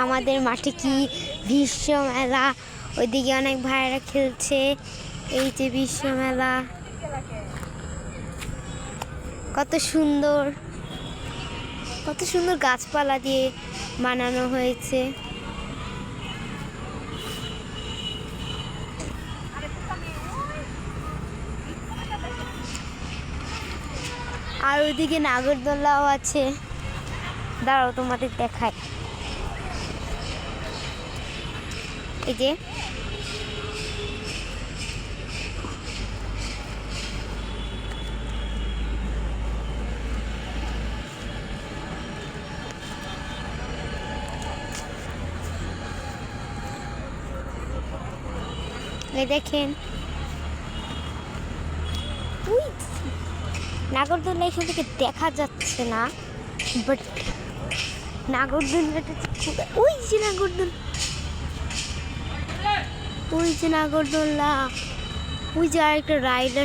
আমাদের মাঠে কি বিশ্ব মেলা, ওইদিকে অনেক ভাইয়েরা খেলছে। এই যে বিশ্ব মেলা, কত সুন্দর, কত সুন্দর গাছপালা দিয়ে বানানো হয়েছে। আর ওইদিকে নাগরদোলাও আছে, দাঁড়াও তোমাদের দেখাই। এই যে দেখেন নাগরদোলা এখান থেকে দেখা যাচ্ছে না, বাট নাগরদোলাটা ওই যে নাগরদোলা, ওই যে নাগরদোলা, ওই যে আরেকটা রাইড